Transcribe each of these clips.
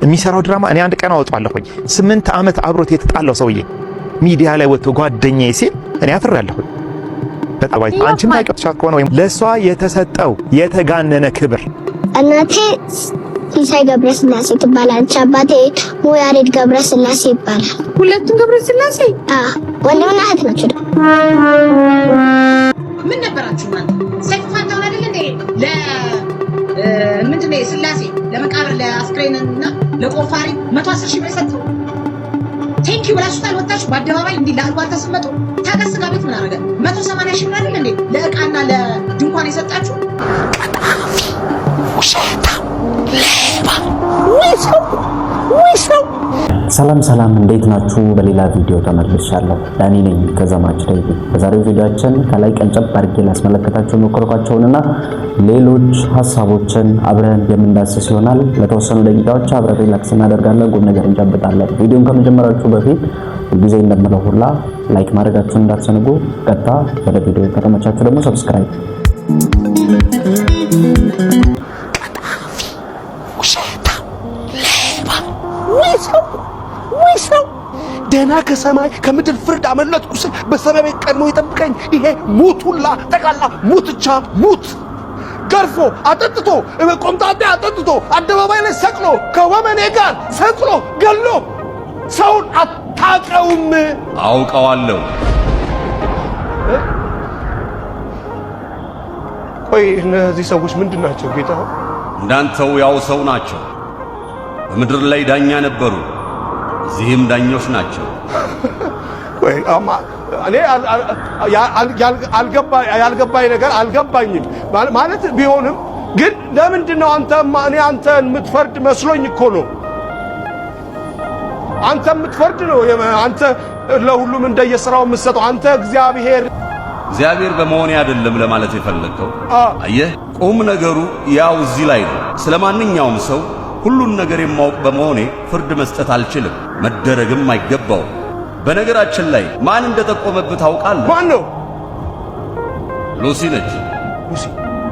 የሚሰራው ድራማ እኔ አንድ ቀን አወጣለሁኝ። 8 ዓመት አብሮት የተጣለው ሰውዬ ሚዲያ ላይ ወጥቶ ጓደኛዬ ሲል እኔ አፍራለሁ። በጣም አንቺም ታውቂያለሽ ከሆነ ወይም ለሷ የተሰጠው የተጋነነ ክብር እናቴ ሲሳይ ገብረስላሴ ትባላለች። አባቴ ሙያሬድ ገብረስላሴ ይባላል። ሁለቱም ገብረስላሴ? ወንድምና እህት ናቸው። ምን ነበራችሁ ማለት ሰይፉ ፋንታሁን አይደል እንዴ? ምንድን ነው ስላሴ ለመቃብር ለአስክሬንና ለቆፋሪ 110 ሺህ ብር ሰጥተው ቴንኪው ብላችሁ ታልወጣችሁ በአደባባይ እንዲህ ለአልባ ተስመጡ። ታገስ ጋር ቤት ምን አደረገ? 180 ሺህ ብር አይደል እንዴ ለእቃና ለድንኳን የሰጣችሁ? ሰላም እንዴት ናችሁ? በሌላ ቪዲዮ ተመልሻለሁ። ዳኒ ነኝ ከዘማች ዳይቪ። በዛሬው ቪዲዮአችን ከላይ ቀንጨብ አድርጌ ላስመለከታችሁ ሞክረኳቸውና ሌሎች ሐሳቦችን አብረን የምንዳስስ ይሆናል። ለተወሰኑ ደቂቃዎች አብረን ሪላክስ እናደርጋለን፣ ቁም ነገር እንጨብጣለን። ቪዲዮን ከመጀመራችሁ በፊት ጊዜ እንደምለው ሁላ ላይክ ማድረጋችሁን እንዳትዘነጉ። ቀጥታ ወደ ቪዲዮ ከተመቻችሁ ደግሞ ሰብስክራይብ ደና ከሰማይ ከምድር ፍርድ አመለጥኩ ስል በሰበቤ ቀድሞ ይጠብቀኝ ይሄ ሙቱላ ጠቃላ ሙትቻ ሙት ገርፎ አጠጥቶ ቆምጣጤ አጠጥቶ አደባባይ ላይ ሰቅሎ ከወመኔ ጋር ሰቅሎ ገሎ ሰውን አታውቀውም? አውቀዋለሁ። ቆይ እነዚህ ሰዎች ምንድን ናቸው ጌታ? እንዳንተው ያው ሰው ናቸው። በምድር ላይ ዳኛ ነበሩ፣ እዚህም ዳኞች ናቸው። ወይ እኔ ያልገባኝ ነገር አልገባኝም ማለት ቢሆንም ግን ለምንድን ነው እኔ አንተን የምትፈርድ መስሎኝ እኮ ነው። አንተ የምትፈርድ ነው። አንተ ለሁሉም እንደየሥራው የምትሰጠው አንተ እግዚአብሔር በመሆኔ አይደለም ለማለት የፈለከው። አየህ ቁም ነገሩ ያው እዚህ ላይ ነው። ስለማንኛውም ሰው ሁሉን ነገር የማውቅ በመሆኔ ፍርድ መስጠት አልችልም፣ መደረግም አይገባው። በነገራችን ላይ ማን እንደጠቆመብህ ታውቃለህ? ማን ነው? ሉሲ ነች። ሉሲ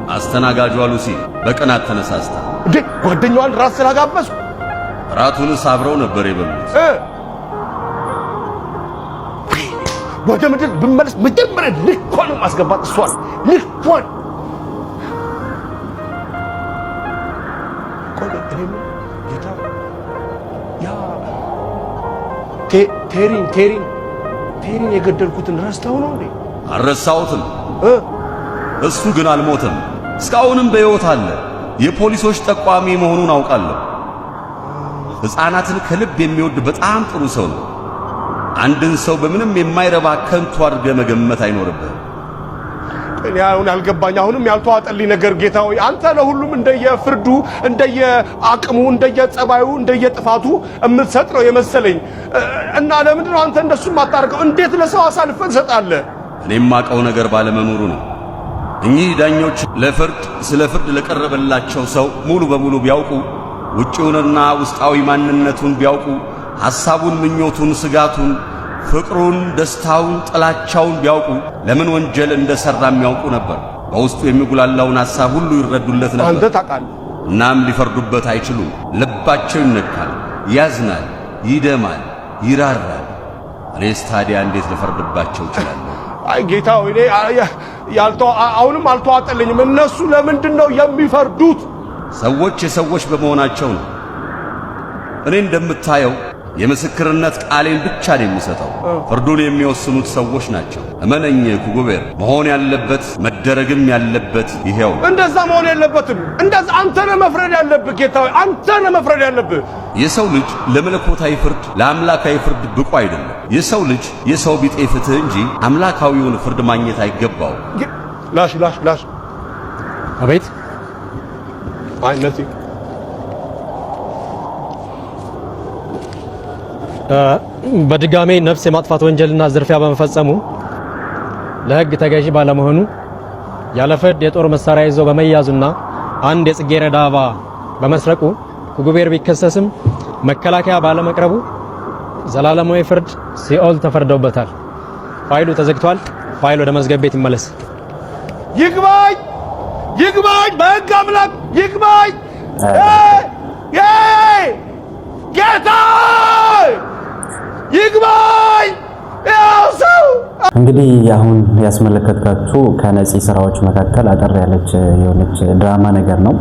አስተናጋጇ ሉሲ በቅናት ተነሳስታ እንዴ ጓደኛዋን ራስ ስላጋበዝኩ ራቱንስ አብረው ነበር የበሉት። ወደ ምድር ብመለስ መጀመሪያ ልኳን ማስገባት እሷን ልኳን ቴሪን የገደልኩትን ረስተው ነው እንዴ? አልረሳሁትም። እሱ ግን አልሞተም፣ እስካሁንም በሕይወት አለ። የፖሊሶች ጠቋሚ መሆኑን አውቃለሁ። ሕፃናትን ከልብ የሚወድ በጣም ጥሩ ሰው ነው። አንድን ሰው በምንም የማይረባ ከንቱ አድርገህ መገመት አይኖርብህም። እኔ አልገባኝ። አሁንም ያልተዋጠልኝ ነገር ጌታ ሆይ አንተ ለሁሉም እንደየፍርዱ እንደየአቅሙ እንደየጸባዩ እንደየጥፋቱ የምትሰጥ ነው የመሰለኝ እና ለምንድን ነው አንተ እንደሱ የማታደርገው? እንዴት ለሰው አሳልፈህ ትሰጣለህ? እኔም የማውቀው ነገር ባለመኖሩ ነው። እኚህ ዳኞች ስለ ፍርድ ለቀረበላቸው ሰው ሙሉ በሙሉ ቢያውቁ፣ ውጪውንና ውስጣዊ ማንነቱን ቢያውቁ፣ ሐሳቡን፣ ምኞቱን፣ ስጋቱን፣ ፍቅሩን፣ ደስታውን፣ ጥላቻውን ቢያውቁ ለምን ወንጀል እንደሰራ የሚያውቁ ነበር። በውስጡ የሚጉላላውን ሐሳብ ሁሉ ይረዱለት ነበር። አንተ ታውቃለህ። እናም ሊፈርዱበት አይችሉም። ልባቸው ይነካል፣ ያዝናል፣ ይደማል፣ ይራራል። እኔስ ታዲያ እንዴት ልፈርድባቸው እችላለሁ? አይ ጌታ ሆይ እኔ አሁንም አልተዋጠልኝም። እነሱ ለምንድን ነው የሚፈርዱት? ሰዎች የሰዎች በመሆናቸው ነው። እኔ እንደምታየው የምስክርነት ቃሌን ብቻ ነው የሚሰጠው። ፍርዱን የሚወስኑት ሰዎች ናቸው። እመነኝ ኩጉቤር፣ መሆን ያለበት መደረግም ያለበት ይሄው። እንደዛ መሆን የለበትም። እንደዛ አንተ ነህ መፍረድ ያለብህ ጌታ ሆይ፣ አንተ ነህ መፍረድ ያለብህ። የሰው ልጅ ለመለኮታዊ ፍርድ ለአምላካዊ ፍርድ ብቁ አይደለም። የሰው ልጅ የሰው ቢጤ ፍትህ እንጂ አምላካዊውን ፍርድ ማግኘት አይገባው። ላሽ አቤት አይነቲ በድጋሜ ነፍስ የማጥፋት ወንጀልና ዝርፊያ በመፈጸሙ ለሕግ ተገዢ ባለመሆኑ ያለ ፍርድ የጦር መሳሪያ ይዞ በመያዙና አንድ የጽጌረዳ አበባ በመስረቁ ኩጉቤር ቢከሰስም መከላከያ ባለመቅረቡ ዘላለማዊ ፍርድ ሲኦል ተፈርዶበታል። ፋይሉ ተዘግቷል። ፋይሉ ወደ መዝገብ ቤት ይመለስ። ይግባኝ በሕግ አምላክ ይግባኝ። እንግዲህ አሁን ያስመለከትካችሁ ከነፂ ስራዎች መካከል አጠር ያለች የሆነች ድራማ ነገር ነው።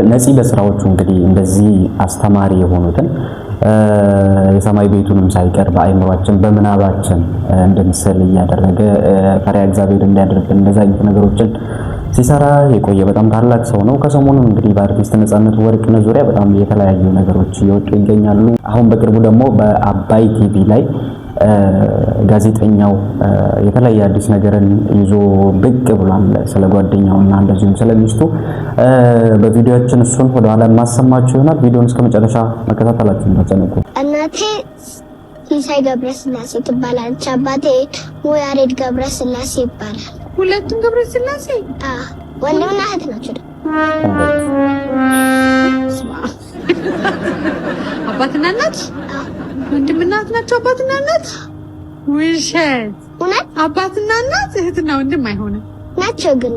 ነፂ በስራዎቹ እንግዲህ እንደዚህ አስተማሪ የሆኑትን የሰማይ ቤቱንም ሳይቀር በአይምሯችን በመናባችን እንድንስል እያደረገ ፈሪሃ እግዚአብሔር እንዲያደርግን እንደዛ አይነት ነገሮችን ሲሰራ የቆየ በጣም ታላቅ ሰው ነው። ከሰሞኑም እንግዲህ በአርቲስት ነፃነት ወርቅነህ ዙሪያ በጣም የተለያዩ ነገሮች እየወጡ ይገኛሉ። አሁን በቅርቡ ደግሞ በአባይ ቲቪ ላይ ጋዜጠኛው የተለያየ አዲስ ነገርን ይዞ ብቅ ብሏል። ስለ ጓደኛውና እንደዚሁም ስለ ሚስቱ በቪዲዮአችን እሱን ወደ ኋላ ማሰማችሁ ይሆናል። ቪዲዮውን እስከ መጨረሻ መከታተላችሁ እንዳትዘነጉ። እናቴ ሲሳይ ገብረስላሴ ትባላለች። አባቴ ሙያሬድ ገብረስላሴ ይባላል። ሁለቱም ገብረስላሴ? አዎ፣ ወንድምና እህት ናቸው። አባትና እናት? ወንድምና እህት ናቸው። አባትና እናት? ውሸት! እውነት? አባትና እናት እህትና ወንድም አይሆንም ናቸው ግን።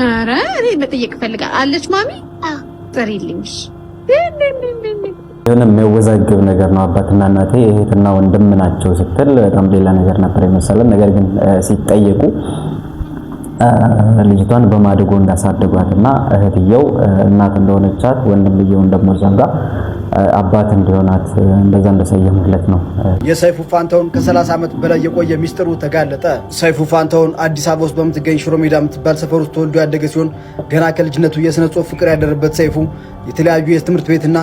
ኧረ እኔ መጠየቅ ፈልጋለሁ። አለች ማሚ? አዎ። ጥሪልኝሽ። የሆነ የሚያወዛግብ ነገር ነው። አባትና እናቴ እህትና ወንድም ናቸው ስትል በጣም ሌላ ነገር ነበር የመሰለን። ነገር ግን ሲጠየቁ ልጅቷን በማድጎ እንዳሳደጓትና እህትየው እናት እንደሆነቻት ወንድምየው ደግሞ ዘንጋ አባት እንደሆናት እንደዛ እንደሰየሙለት ነው። የሰይፉ ፋንታውን ከ30 ዓመት በላይ የቆየ ሚስጥሩ ተጋለጠ። ሰይፉ ፋንታውን አዲስ አበባ ውስጥ በምትገኝ ሽሮ ሜዳ የምትባል ሰፈር ውስጥ ተወልዶ ያደገ ሲሆን ገና ከልጅነቱ የስነ ጽሑፍ ፍቅር ያደረበት ሰይፉ የተለያዩ የትምህርት ቤትና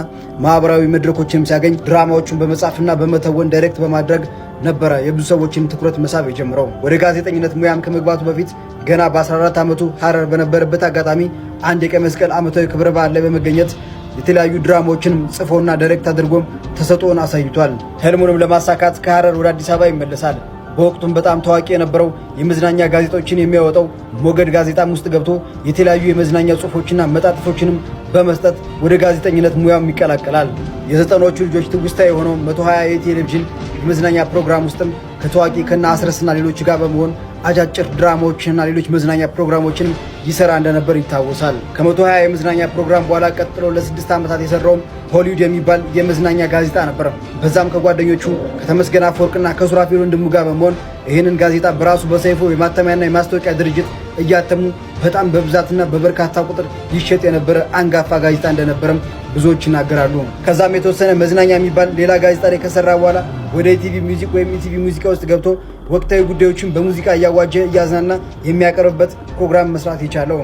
ማህበራዊ መድረኮችንም ሲያገኝ ድራማዎቹን በመጻፍና በመተወን ዳይሬክት በማድረግ ነበረ የብዙ ሰዎችን ትኩረት መሳብ የጀመረው። ወደ ጋዜጠኝነት ሙያም ከመግባቱ በፊት ገና በ14 ዓመቱ ሐረር በነበረበት አጋጣሚ አንድ የቀይ መስቀል ዓመታዊ ክብረ በዓል ላይ በመገኘት የተለያዩ ድራማዎችንም ጽፎና ዳይሬክት አድርጎም ተሰጥኦን አሳይቷል። ህልሙንም ለማሳካት ከሐረር ወደ አዲስ አበባ ይመለሳል። በወቅቱም በጣም ታዋቂ የነበረው የመዝናኛ ጋዜጦችን የሚያወጣው ሞገድ ጋዜጣም ውስጥ ገብቶ የተለያዩ የመዝናኛ ጽሑፎችና መጣጥፎችንም በመስጠት ወደ ጋዜጠኝነት ሙያም ይቀላቀላል። የዘጠናዎቹ ልጆች ትውስታ የሆነው 120 የቴሌቪዥን የመዝናኛ ፕሮግራም ውስጥም ከታዋቂ ከነ አስረስና ሌሎች ጋር በመሆን አጫጭር ድራማዎችንና ሌሎች መዝናኛ ፕሮግራሞችን ይሰራ እንደነበር ይታወሳል። ከ120 የመዝናኛ ፕሮግራም በኋላ ቀጥሎ ለ6 ዓመታት የሰራውም ሆሊውድ የሚባል የመዝናኛ ጋዜጣ ነበር። በዛም ከጓደኞቹ ከተመስገን አፈወርቅና ከሱራፌል ወንድሙ ጋር በመሆን ይህንን ጋዜጣ በራሱ በሰይፉ የማተሚያና የማስታወቂያ ድርጅት እያተሙ በጣም በብዛትና በበርካታ ቁጥር ይሸጥ የነበረ አንጋፋ ጋዜጣ እንደነበረም ብዙዎች ይናገራሉ። ከዛም የተወሰነ መዝናኛ የሚባል ሌላ ጋዜጣ ላይ ከሰራ በኋላ ወደ ኢቲቪ ሚውዚክ ወይም ኢቲቪ ሙዚቃ ውስጥ ገብቶ ወቅታዊ ጉዳዮችን በሙዚቃ እያዋጀ እያዝናና የሚያቀርብበት ፕሮግራም መስራት የቻለው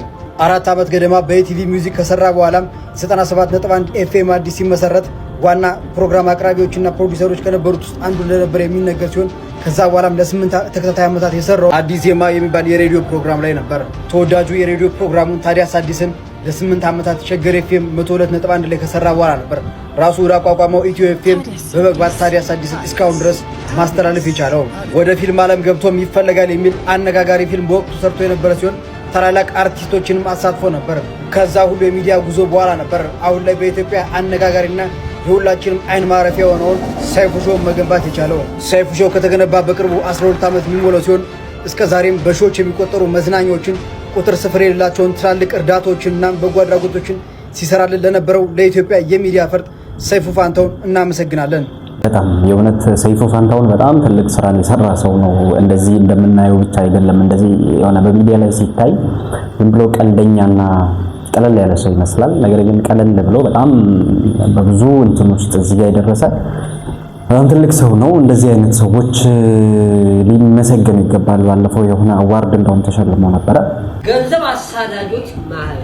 4 ዓመት ገደማ በኢቲቪ ሚውዚክ ከሰራ በኋላም 97.1 ኤፍኤም አዲስ ሲመሰረት ዋና ፕሮግራም አቅራቢዎችና ፕሮዲውሰሮች ከነበሩት ውስጥ አንዱ እንደነበር የሚነገር ሲሆን ከዛ በኋላም ለ8 ተከታታይ ዓመታት የሰራው አዲስ ዜማ የሚባል የሬዲዮ ፕሮግራም ላይ ነበር። ተወዳጁ የሬዲዮ ፕሮግራሙን ታዲያስ አዲስን ለ8 ዓመታት ሸገር ኤፍኤም 102.1 ላይ ከሰራ በኋላ ነበር ራሱ ወደ አቋቋመው ኢትዮ ኤፍኤም በመግባት ታዲያስ አዲስን እስካሁን ድረስ ማስተላለፍ የቻለው። ወደ ፊልም ዓለም ገብቶም ይፈለጋል የሚል አነጋጋሪ ፊልም በወቅቱ ሰርቶ የነበረ ሲሆን ታላላቅ አርቲስቶችንም አሳትፎ ነበር። ከዛ ሁሉ የሚዲያ ጉዞ በኋላ ነበር አሁን ላይ በኢትዮጵያ አነጋጋሪና የሁላችንም አይን ማረፊያ የሆነውን ሰይፉ ሾው መገንባት የቻለው። ሰይፉ ሾው ከተገነባ በቅርቡ 12 ዓመት የሚሞላው ሲሆን እስከ ዛሬም በሺዎች የሚቆጠሩ መዝናኛዎችን ቁጥር ስፍር የሌላቸውን ትላልቅ እርዳታዎችንና በጎ አድራጎቶችን ሲሰራልን ለነበረው ለኢትዮጵያ የሚዲያ ፈርጥ ሰይፉ ፋንታውን እናመሰግናለን። በጣም የእውነት ሰይፉ ፋንታውን በጣም ትልቅ ስራን የሰራ ሰው ነው። እንደዚህ እንደምናየው ብቻ አይደለም። እንደዚህ የሆነ በሚዲያ ላይ ሲታይ ዝም ብሎ ቀልደኛና ቀለል ያለ ሰው ይመስላል። ነገር ግን ቀለል ብሎ በጣም በብዙ እንትን ውስጥ እዚህ ጋር የደረሰ በጣም ትልቅ ሰው ነው። እንደዚህ አይነት ሰዎች ሊመሰገኑ ይገባል። ባለፈው የሆነ አዋርድ እንደውም ተሸልሞ ነበረ። ገንዘብ አሳዳጆች ማለት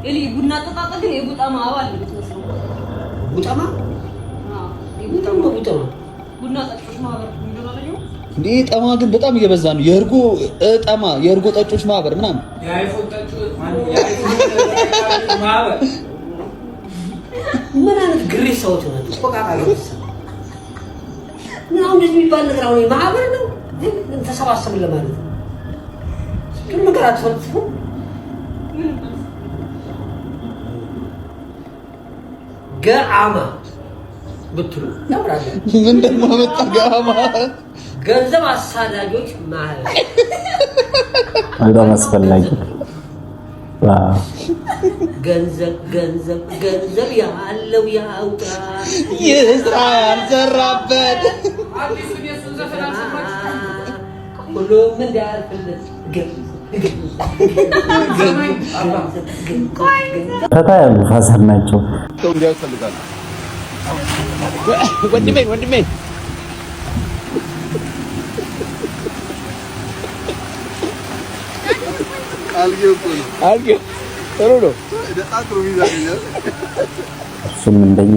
እሊ ቡና ተጣጣ የቡጣማ አባል ልትመስሉ ቡጣማ ቡና ጠጮች ማህበር እንደሆነ እንዴ ጠማ ግን በጣም እየበዛ ነው። የእርጎ ጠጮች ማህበር ምናምን የአይፎን ጠጮች ማህበር ምን አይነት ግሬስ ሰዎች ናቸው? ቆቃቃሉ ነው እንደዚህ የሚባል ነገር አሁን ማህበር ነው ተሰባሰብን ለማለት ነው። ግን ነገር አትፈልፉ ገአማ ብትሉ ያምራል። ምን ደግሞ መጣ ገአማ ገንዘብ አሳዳጆች ማህበር በጣም አስፈላጊ ገንዘብ ያለው ያውጣ ይስራ ያልዘራበት አዲስ ሁሉም እንዳያልፍለት ፈታ ያሉ ፋዘር ናቸው። ወንድሜ አልጌ ጥሩ ነው። እሱም እንደኛ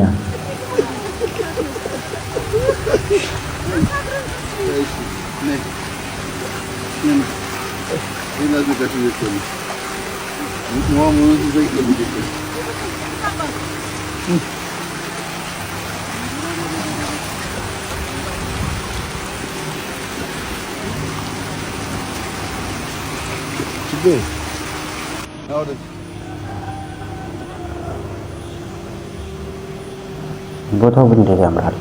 ቦታው ግን እንዴት ያምራል!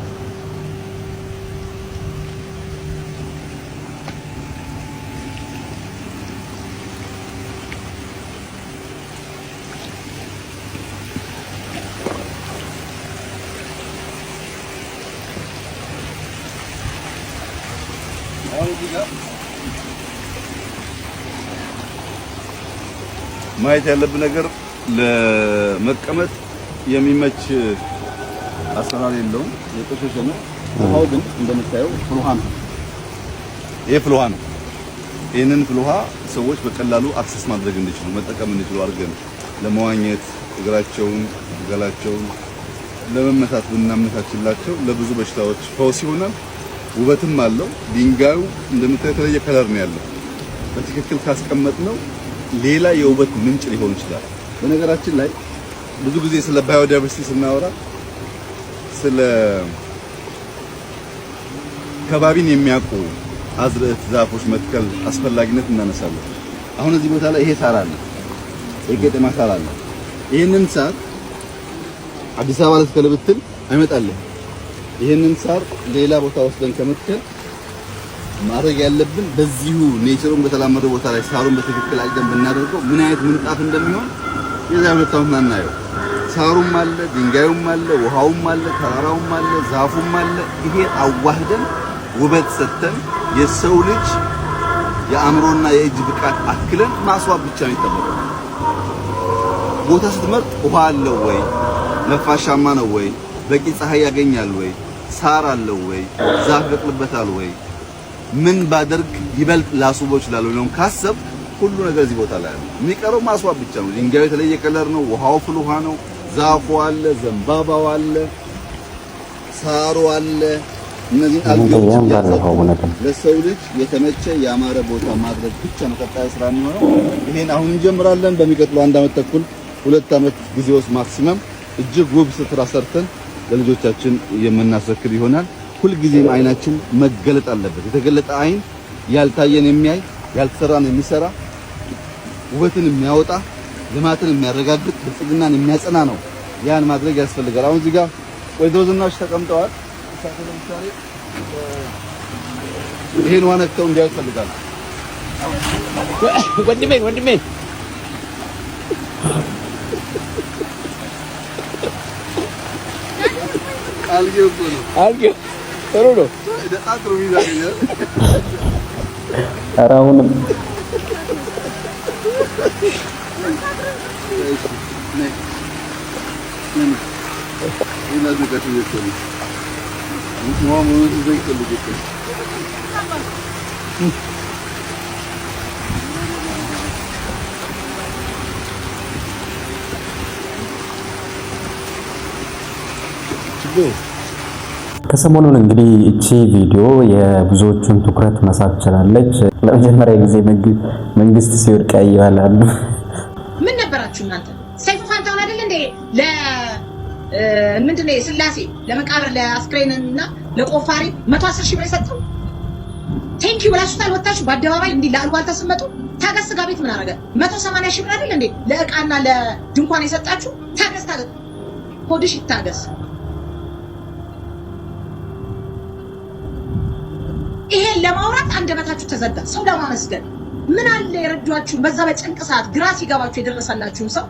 ማየት ያለብን ነገር ለመቀመጥ የሚመች አሰራር የለውም። የቆሸሸ ነው። ውሃው ግን እንደምታየው ፍልውሃ ነው። ይሄ ፍልውሃ ነው። ይሄንን ፍልውሃ ሰዎች በቀላሉ አክሰስ ማድረግ እንዲችሉ መጠቀም እንዲችሉ አድርገን ለመዋኘት እግራቸውን፣ ገላቸውን ለመመታት ብናመቻችላቸው ለብዙ በሽታዎች ፈውስ ይሆናል። ውበትም አለው። ድንጋዩ እንደምታየው የተለየ ከለር ነው ያለው። በትክክል ካስቀመጥነው ሌላ የውበት ምንጭ ሊሆን ይችላል። በነገራችን ላይ ብዙ ጊዜ ስለ ባዮዳይቨርሲቲ ስናወራ ስለ ከባቢን የሚያውቁ አዝርዕት ዛፎች መትከል አስፈላጊነት እናነሳለን። አሁን እዚህ ቦታ ላይ ይሄ ሳር አለ፣ የቄጤማ ሳር አለ። ይሄንን ሳር አዲስ አበባ ልትከል ብትል አይመጣልህ። ይሄንን ሳር ሌላ ቦታ ወስደን ከመትከል ማድረግ ያለብን በዚሁ ኔቸሩን በተላመደው ቦታ ላይ ሳሩን በትክክል አድርገን ብናደርገው ምን አይነት ምንጣፍ እንደሚሆን የዛሬው ሁለታውን እናናየው። ሳሩም አለ፣ ድንጋዩም አለ፣ ውሃውም አለ፣ ተራራውም አለ፣ ዛፉም አለ። ይሄ አዋህደን ውበት ሰጥተን የሰው ልጅ የአእምሮና የእጅ ብቃት አክለን ማስዋብ ብቻ ነው የሚጠበቀው። ቦታ ስትመርጥ ውሃ አለው ወይ፣ ነፋሻማ ነው ወይ፣ በቂ ፀሐይ ያገኛል ወይ፣ ሳር አለው ወይ፣ ዛፍ ይበቅልበታል ወይ፣ ምን ባደርግ ይበልጥ ላስውበው ይችላል ነው ካሰብ ሁሉ ነገር እዚህ ቦታ ላይ አለ። የሚቀረው ማስዋብ ብቻ ነው። ድንጋዩ የተለየ ከለር ነው፣ ውሃው ፍል ውሃ ነው፣ ዛፉ አለ፣ ዘንባባው አለ፣ ሳሩ አለ። እነዚህ ለሰው ልጅ የተመቸ ያማረ ቦታ ማድረግ ብቻ ነው ቀጣይ ስራ የሚሆነው። ይሄን አሁን እንጀምራለን። በሚቀጥለው 1 ዓመት ተኩል 2 ዓመት ጊዜ ውስጥ ማክሲመም እጅግ ውብ ስራ ሰርተን ለልጆቻችን የምናስረክብ ይሆናል። ሁልጊዜም አይናችን መገለጥ አለበት። የተገለጠ አይን ያልታየን የሚያይ ያልተሰራን የሚሰራ ውበትን የሚያወጣ ልማትን የሚያረጋግጥ ብልጽግናን የሚያጸና ነው። ያን ማድረግ ያስፈልጋል። አሁን እዚህ ጋር ወይዘሮ ዝናሽ ተቀምጠዋል። እሳቸው ለምሳሌ ይሄን ውሃ ነክተው እንዲያዩ ይፈልጋሉ። ወንድሜ አልጌው ጥሩ ነው። ኧረ አሁንም ከሰሞኑን እንግዲህ እቺ ቪዲዮ የብዙዎቹን ትኩረት መሳብ ችላለች። ለመጀመሪያ ጊዜ መንግስት ሲወድቅ ያያላሉ። ምን ነበራችሁ እናንተ? ሰይፉ ፋንታውን አይደል እንዴ ምንድነው ስላሴ ለመቃብር ለአስክሬንና ለቆፋሪ 110 ሺህ ብር የሰጠው? ቴንኪ ብላችሁታል። ወጣችሁ በአደባባይ እንዲህ ለአልዋል ተሰመጡ። ታገስ ጋር ቤት ምን አደረገ? 180 ሺህ ብር አይደል እንዴ ለእቃና ለድንኳን የሰጣችሁ? ታገስ ሆድሽ ይታገስ። ይሄን ለማውራት አንደበታችሁ ተዘጋ። ሰው ለማመስገን ምን አለ የረዷችሁ በዛ በጭንቅ ሰዓት ግራ ሲገባችሁ የደረሰላችሁን ሰው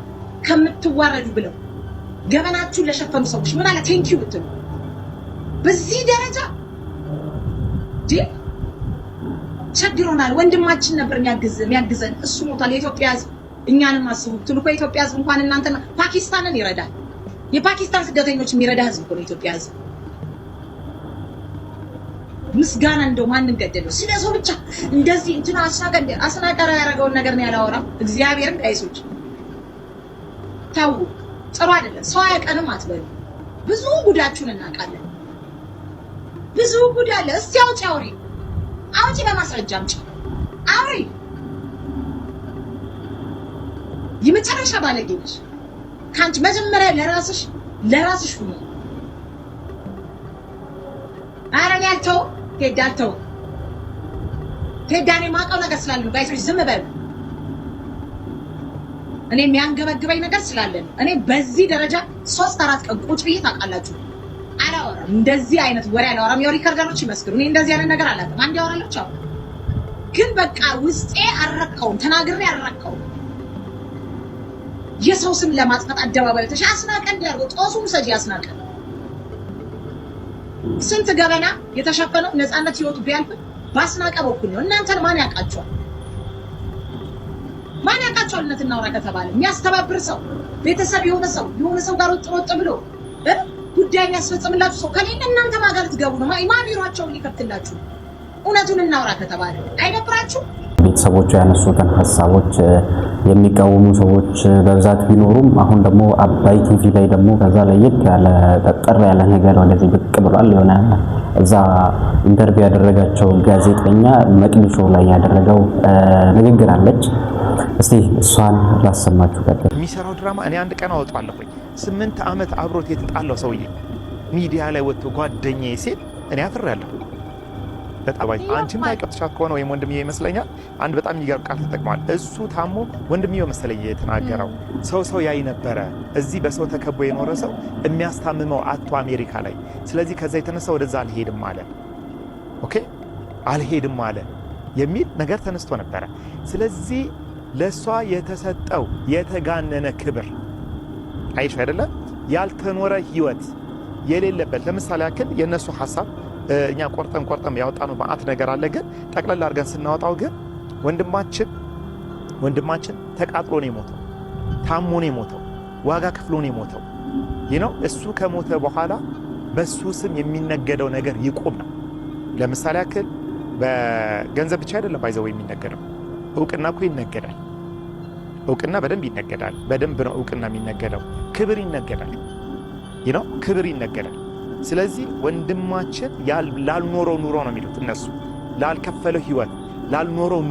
ከምትዋረዱ ብለው ገበናችሁን ለሸፈኑ ሰዎች ምን አለ ቴንኪው ብትሉ። በዚህ ደረጃ ቸግሮናል። ወንድማችን ነበር የሚያግዘን እሱ ሞቷል። የኢትዮጵያ ሕዝብ እኛንም አስቡ ትሉ እኮ የኢትዮጵያ ሕዝብ እንኳን እናንተና ፓኪስታንን ይረዳል። የፓኪስታን ስደተኞች የሚረዳ ሕዝብ እኮ ነው የኢትዮጵያ ሕዝብ። ምስጋና እንደው ማንን ገደለው? ስለዚህ ብቻ እንደዚህ እንትና አስናቀረ ያደረገውን ነገር ነው ያላወራም። እግዚአብሔርን ጋይሶች ተው፣ ጥሩ አይደለም። ሰው አያውቀንም አትበሉ። ብዙ ጉዳችሁን እናውቃለን። ብዙ ጉድ አለ። እስቲ አውጪ በማስረጃ አምጪ አውሪ። የመጨረሻ ባለጌ ነሽ። ካንቺ መጀመሪያ ለራስሽ ሁኚ። አረን ያልተው ቴዳኔ ማውቀው ነገር ስላለ ነው ጋይሶች፣ ዝም በሉ። እኔ የሚያንገበግበኝ ነገር ስላለ ነው። እኔ በዚህ ደረጃ 3-4 ቀን ቁጭ ብዬ ታውቃላችሁ አላወራም። እንደዚህ አይነት ወሬ አላወራም። የወሬ ከርገሮች ይመስክሩ። እኔ እንደዚህ አይነት ነገር አላውቅም። አንድ ያወራለች አው ግን በቃ ውስጤ አልረካውም፣ ተናግሬ አልረካውም። የሰው ስም ለማጥፋት አደባባይ ተሽ አስናቀ እንዲያርገው ጦሱም ሰጂ አስናቀ ስንት ገበና የተሸፈነው ነፃነት ህይወቱ ቢያልፍ ባስናቀ በኩል ነው። እናንተን ማን ያውቃቸዋል? እውነት እናውራ ከተባለ የሚያስተባብር ሰው ቤተሰብ የሆነ ሰው ጋር ወጥሮጥ ብሎ ጉዳይ የሚያስፈጽምላችሁ ሰው ከሌለ እናንተ ማጋር ትገቡ ነው። ማቢሯቸውን ሊከፍትላችሁ እውነቱን እናውራ ከተባለ አይደብራችሁ? ቤተሰቦቹ ያነሱትን ሀሳቦች የሚቃወሙ ሰዎች በብዛት ቢኖሩም አሁን ደግሞ አባይ ቲቪ ላይ ደግሞ ከዛ ለየት ያለ ጠጠር ያለ ነገር ወደዚህ ብቅ ብሏል። የሆነ እዛ ኢንተርቪው ያደረጋቸው ጋዜጠኛ መቅዲሾ ላይ ያደረገው ንግግር አለች። እስቲ እሷን ላሰማችሁ። ቀጥታ የሚሰራው ድራማ እኔ አንድ ቀን አወጣለሁኝ። 8 ዓመት አብሮት የተጣለው ሰውዬ ሚዲያ ላይ ወጥቶ ጓደኛዬ ሲል እኔ አፍሬያለሁ። በጣም አንቺም ታውቂያለሽ ከሆነ ወይም ወንድምዬ ይመስለኛል አንድ በጣም የሚገርም ቃል ተጠቅሟል። እሱ ታሞ ወንድምዬው መሰለኝ የተናገረው ሰው ያይ ነበረ። እዚህ በሰው ተከቦ የኖረ ሰው የሚያስታምመው አቶ አሜሪካ ላይ። ስለዚህ ከዛ የተነሳ ወደዛ አልሄድም አለ። ኦኬ አልሄድም አለ የሚል ነገር ተነስቶ ነበረ። ስለዚህ ለሷ የተሰጠው የተጋነነ ክብር አይሽ አይደለም ያልተኖረ ህይወት የሌለበት። ለምሳሌ ያክል የነሱ ሐሳብ እኛ ቆርጠም ያወጣነው ማአት ነገር አለ። ግን ጠቅላላ አድርገን ስናወጣው ግን ወንድማችን ተቃጥሎ ነው የሞተው፣ ታሞ ነው የሞተው፣ ዋጋ ከፍሎ ነው የሞተው። እሱ ከሞተ በኋላ በሱ ስም የሚነገደው ነገር ይቆም ነው። ለምሳሌ ያክል በገንዘብ ብቻ አይደለም ባይዘው የሚነገደው፣ እውቅና እኮ ይነገዳል። እውቅና በደንብ ይነገዳል። በደንብ ነው እውቅና የሚነገደው። ክብር ይነገዳል። ክብር ይነገዳል። ስለዚህ ወንድማችን ላልኖረው ኑሮ ነው የሚሉት እነሱ፣ ላልከፈለው ህይወት፣ ላልኖረው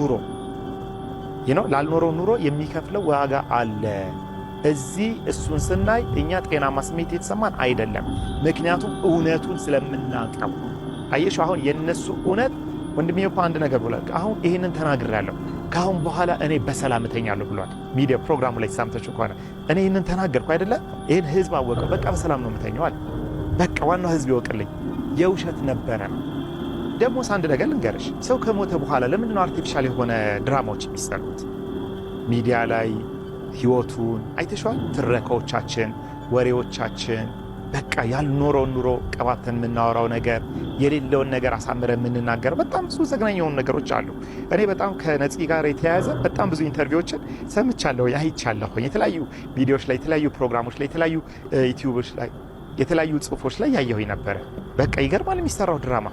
ኑሮ የሚከፍለው ዋጋ አለ። እዚህ እሱን ስናይ እኛ ጤናማ ስሜት የተሰማን አይደለም። ምክንያቱም እውነቱን ስለምናውቀው። አየሽ አሁን የነሱ እውነት ወንድሜ እኮ አንድ ነገር ብሏል። አሁን ይሄንን ተናግሬያለሁ፣ ካሁን በኋላ እኔ በሰላም እተኛለሁ ብሏል። ሚዲያ ፕሮግራሙ ላይ ሰምተሽው ከሆነ እኔ ይሄንን ተናገርኩ አይደለ? ይሄን ህዝብ አወቀው። በቃ በሰላም ነው የምተኛው አለ። በቃ ዋናው ህዝብ ይወቅልኝ። የውሸት ነበረ። ደግሞስ አንድ ነገር ልንገርሽ፣ ሰው ከሞተ በኋላ ለምንድን ነው አርቲፊሻል የሆነ ድራማዎች የሚሰሩት? ሚዲያ ላይ ህይወቱን አይተሽዋል። ትረካዎቻችን፣ ወሬዎቻችን በቃ ያልኖረውን ኑሮ ቀባተን የምናወራው ነገር፣ የሌለውን ነገር አሳምረን የምንናገር በጣም ብዙ ዘግናኝ የሆኑ ነገሮች አሉ። እኔ በጣም ከነፂ ጋር የተያያዘ በጣም ብዙ ኢንተርቪዎችን ሰምቻለሁ፣ አይቻለሁ። የተለያዩ ቪዲዮዎች ላይ፣ የተለያዩ ፕሮግራሞች ላይ፣ የተለያዩ ዩቲዩቦች ላይ፣ የተለያዩ ጽሁፎች ላይ ያየሁኝ ነበረ። በቃ ይገርማል የሚሰራው ድራማ።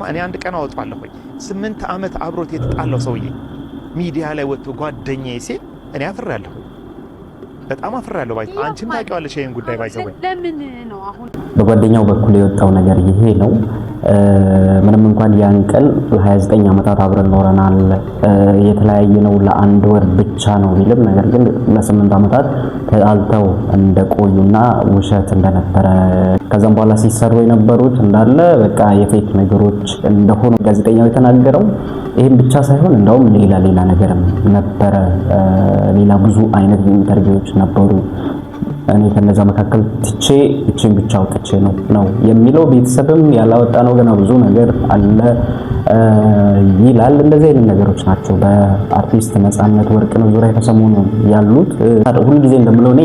እኔ አንድ ቀን አወጣለሁኝ 8 ዓመት አብሮት የተጣለው ሰውዬ ሚዲያ ላይ ወጥቶ ጓደኛዬ ሲል እኔ አፍሬያለሁ። በጣም አፍሬያለሁ። አንቺም ታውቂዋለሽ ይሄን ጉዳይ ባይዘው። ለምን ነው አሁን በጓደኛው በኩል የወጣው ነገር ይሄ ነው። ምንም እንኳን ያን ቀን ለ29 ዓመታት አብረን ኖረናል፣ የተለያየ ነው ለአንድ ወር ብቻ ነው ቢልም ነገር ግን ለ8 ዓመታት ተጣልተው እንደቆዩና ውሸት እንደነበረ ከዛም በኋላ ሲሰሩ የነበሩት እንዳለ በቃ የፌክ ነገሮች እንደሆኑ ጋዜጠኛው የተናገረው። ይሄን ብቻ ሳይሆን እንደውም ሌላ ነገርም ነበረ። ሌላ ብዙ አይነት ኢንተርቪዎች ነበሩ። እኔ ከነዛ መካከል ትቼ እቺን ብቻ አውጥቼ ነው የሚለው። ቤተሰብም ያላወጣ ነው ገና ብዙ ነገር አለ ይላል። እንደዚህ አይነት ነገሮች ናቸው በአርቲስት ነፃነት ወርቅነህ ዙሪያ ከሰሞኑን ያሉት። ሁሉ ጊዜ እንደምለው እኔ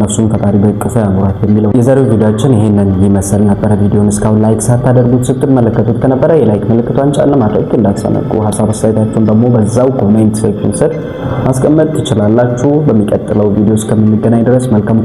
ነፍሱን ፈጣሪ በእቅፉ ያኑራት የሚለው። የዛሬው ቪዲዮአችን ይሄንን ይመስል ነበር። ቪዲዮውን እስካሁን ላይክ ሳታደርጉት ስትመለከቱት ከነበረ የላይክ ምልክቷን ጫን ማድረግ እንዳትዘነጉ። ሀሳብ አስተያየታችሁን ደግሞ በዛው ኮሜንት ሴክሽን ስር ማስቀመጥ ትችላላችሁ። በሚቀጥለው ቪዲዮ እስከምንገናኝ ድረስ መልካም